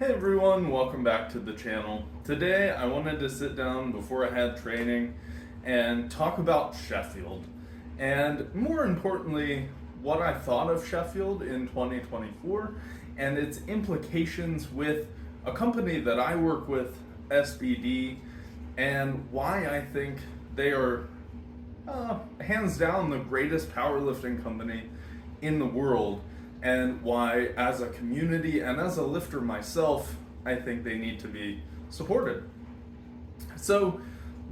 Hey everyone, welcome back to the channel. Today I wanted to sit down before I had training and talk about Sheffield, and more importantly, what I thought of Sheffield in 2024 and its implications with a company that I work with, SBD, and why I think they are hands down the greatest powerlifting company in the world, and why, as a community and as a lifter myself, I think they need to be supported. So,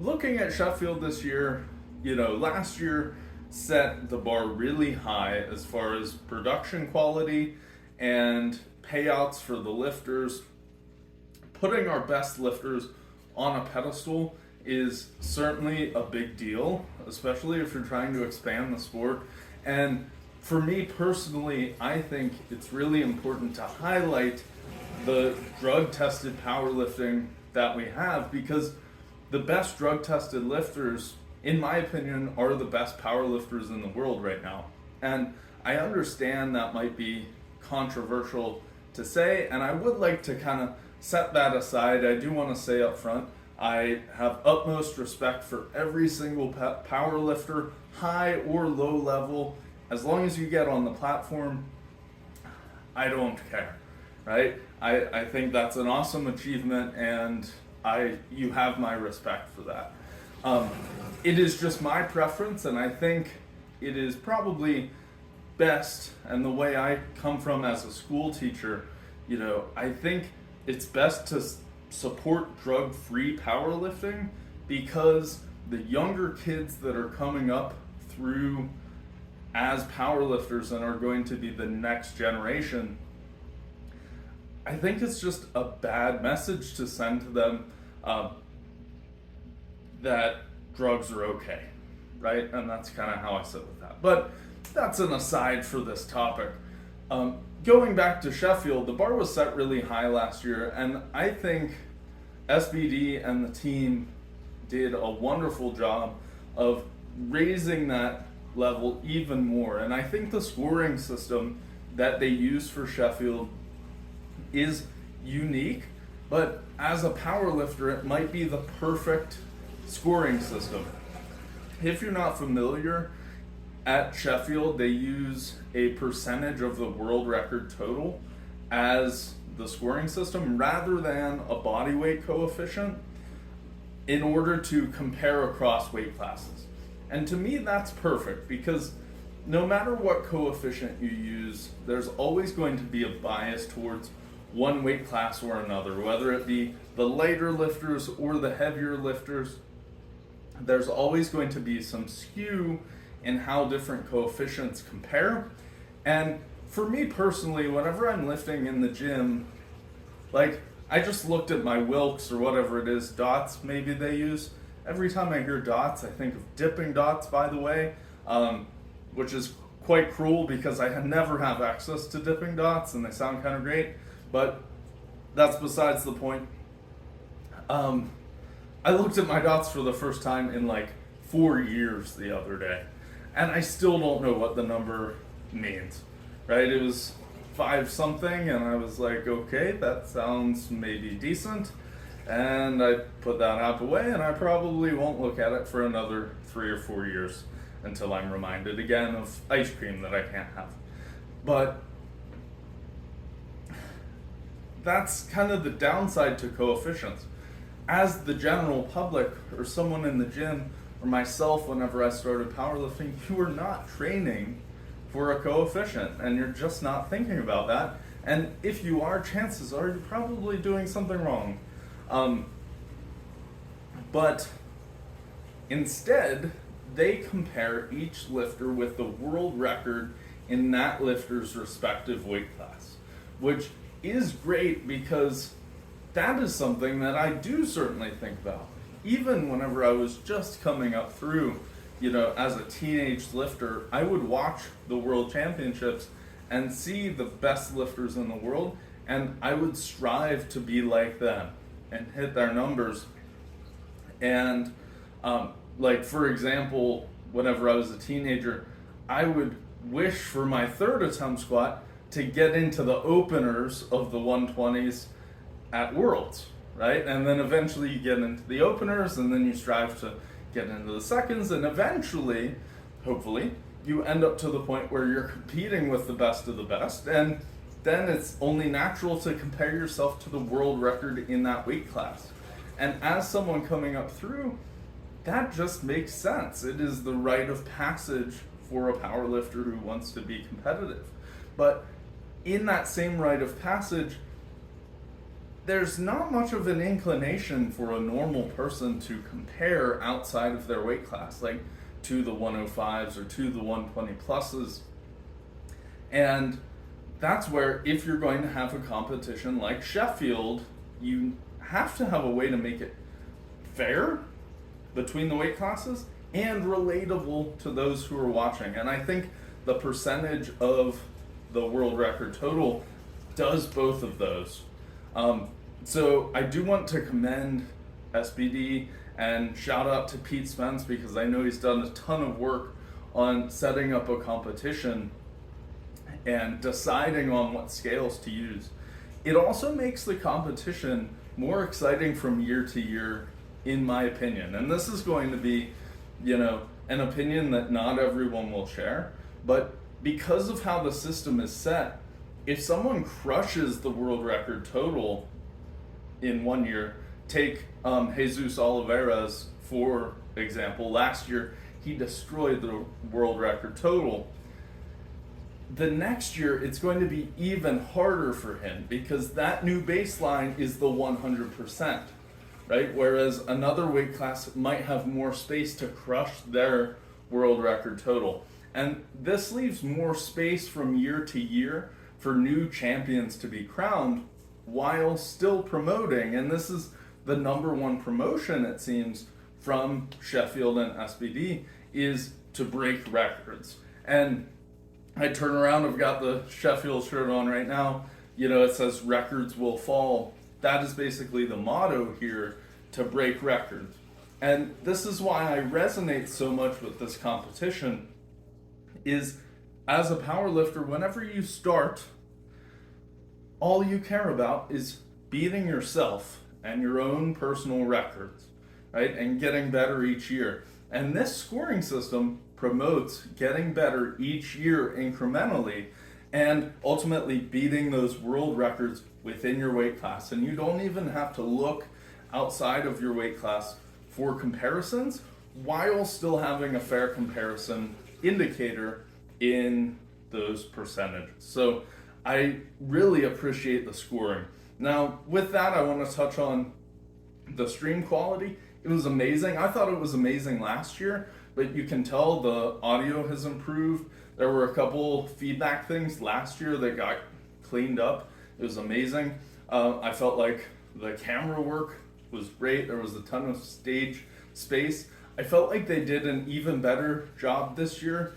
looking at Sheffield this year, last year set the bar really high as far as production quality and payouts for the lifters. Putting our best lifters on a pedestal is certainly a big deal, especially if you're trying to expand the sport. And for me personally, I think it's really important to highlight the drug-tested powerlifting that we have, because the best drug-tested lifters, in my opinion, are the best powerlifters in the world right now. And I understand that might be controversial to say, and I would like to kind of set that aside. I do want to say up front, I have utmost respect for every single powerlifter, high or low level. As long as you get on the platform, I don't care, right? I think that's an awesome achievement, and you have my respect for that. It is just my preference, and I think it is probably best, and the way I come from as a school teacher, I think it's best to support drug-free powerlifting, because the younger kids that are coming up through as powerlifters and are going to be the next generation, I think it's just a bad message to send to them that drugs are okay, right? And that's kind of how I sit with that. But that's an aside for this topic. Going back to Sheffield, the bar was set really high last year, and I think SBD and the team did a wonderful job of raising that level even more. And I think the scoring system that they use for Sheffield is unique, but as a powerlifter, it might be the perfect scoring system. If you're not familiar, at Sheffield, they use a percentage of the world record total as the scoring system rather than a body weight coefficient in order to compare across weight classes. And to me, that's perfect, because no matter what coefficient you use, there's always going to be a bias towards one weight class or another, whether it be the lighter lifters or the heavier lifters. There's always going to be some skew in how different coefficients compare. And for me personally, whenever I'm lifting in the gym, I just looked at my Wilks or whatever it is, dots maybe they use. Every time I hear dots, I think of dipping dots, by the way, which is quite cruel because I never have access to dipping dots and they sound kind of great, but that's besides the point. I looked at my dots for the first time in 4 years the other day, and I still don't know what the number means, right? It was 5 something, and I was like, okay, that sounds maybe decent. And I put that app away, and I probably won't look at it for another 3 or 4 years until I'm reminded again of ice cream that I can't have. But that's kind of the downside to coefficients. As the general public or someone in the gym or myself, whenever I started powerlifting, you are not training for a coefficient, and you're just not thinking about that. And if you are, chances are you're probably doing something wrong. But instead, they compare each lifter with the world record in that lifter's respective weight class, which is great because that is something that I do certainly think about. Even whenever I was just coming up through, as a teenage lifter, I would watch the world championships and see the best lifters in the world, and I would strive to be like them and hit their numbers. And for example, whenever I was a teenager, I would wish for my third attempt squat to get into the openers of the 120s at Worlds, right? And then eventually you get into the openers, and then you strive to get into the seconds, and eventually, hopefully, you end up to the point where you're competing with the best of the best, and then it's only natural to compare yourself to the world record in that weight class. And as someone coming up through, that just makes sense. It is the rite of passage for a powerlifter who wants to be competitive. But in that same rite of passage, there's not much of an inclination for a normal person to compare outside of their weight class, like to the 105s or to the 120 pluses. And that's where, if you're going to have a competition like Sheffield, you have to have a way to make it fair between the weight classes and relatable to those who are watching. And I think the percentage of the world record total does both of those. So I do want to commend SBD and shout out to Pete Spence, because I know he's done a ton of work on setting up a competition and deciding on what scales to use. It also makes the competition more exciting from year to year, in my opinion. And this is going to be, an opinion that not everyone will share, but because of how the system is set, if someone crushes the world record total in one year, take Jesus Oliveira's, for example, last year he destroyed the world record total. The next year it's going to be even harder for him, because that new baseline is the 100%, right? Whereas another weight class might have more space to crush their world record total. And this leaves more space from year to year for new champions to be crowned while still promoting. And this is the number one promotion, it seems, from Sheffield and SBD, is to break records. And I turn around, I've got the Sheffield shirt on right now, it says records will fall. That is basically the motto here, to break records. And this is why I resonate so much with this competition, is as a powerlifter, whenever you start, all you care about is beating yourself and your own personal records, right? And getting better each year. And this scoring system promotes getting better each year incrementally, and ultimately beating those world records within your weight class. And you don't even have to look outside of your weight class for comparisons, while still having a fair comparison indicator in those percentages. So I really appreciate the scoring. Now, with that, I want to touch on the stream quality. It was amazing. I thought it was amazing last year, but you can tell the audio has improved. There were a couple feedback things last year that got cleaned up. It was amazing. I felt like the camera work was great. There was a ton of stage space. I felt like they did an even better job this year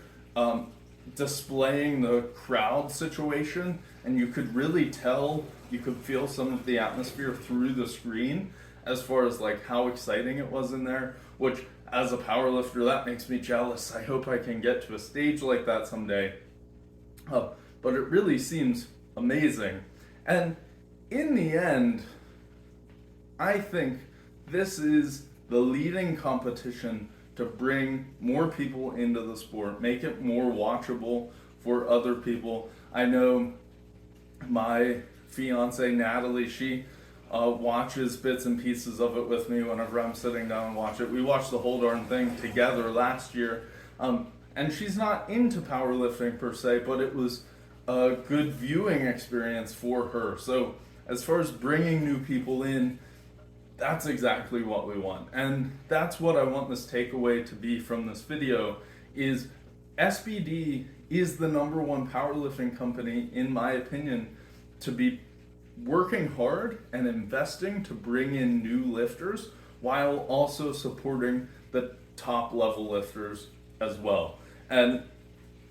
displaying the crowd situation, and you could really tell, you could feel some of the atmosphere through the screen as far as like how exciting it was in there, which as a powerlifter, that makes me jealous. I hope I can get to a stage like that someday. But it really seems amazing. And in the end, I think this is the leading competition to bring more people into the sport, make it more watchable for other people. I know my fiance Natalie, she watches bits and pieces of it with me whenever I'm sitting down and watch it. We watched the whole darn thing together last year, and she's not into powerlifting per se, but it was a good viewing experience for her. So as far as bringing new people in, that's exactly what we want. And that's what I want this takeaway to be from this video, is SBD is the number one powerlifting company, in my opinion, to be working hard and investing to bring in new lifters while also supporting the top level lifters as well. And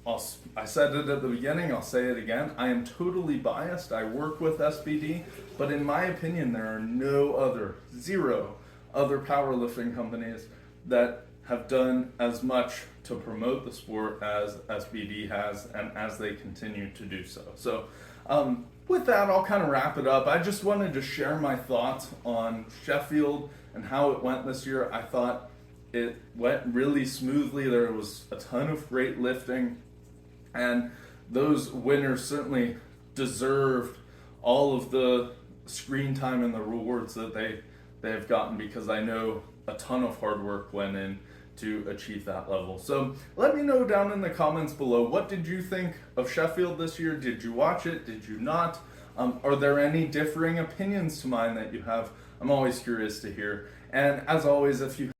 I said it at the beginning, I'll say it again, I am totally biased. I work with SBD, but in my opinion, there are zero other powerlifting companies that have done as much to promote the sport as SBD has, and as they continue to do so. So, with that, I'll kind of wrap it up. I just wanted to share my thoughts on Sheffield and how it went this year. I thought it went really smoothly. There was a ton of great lifting, and those winners certainly deserved all of the screen time and the rewards that they've gotten, because I know a ton of hard work went in to achieve that level. So let me know down in the comments below, what did you think of Sheffield this year? Did you watch it? Did you not? Are there any differing opinions to mine that you have? I'm always curious to hear. And as always, if you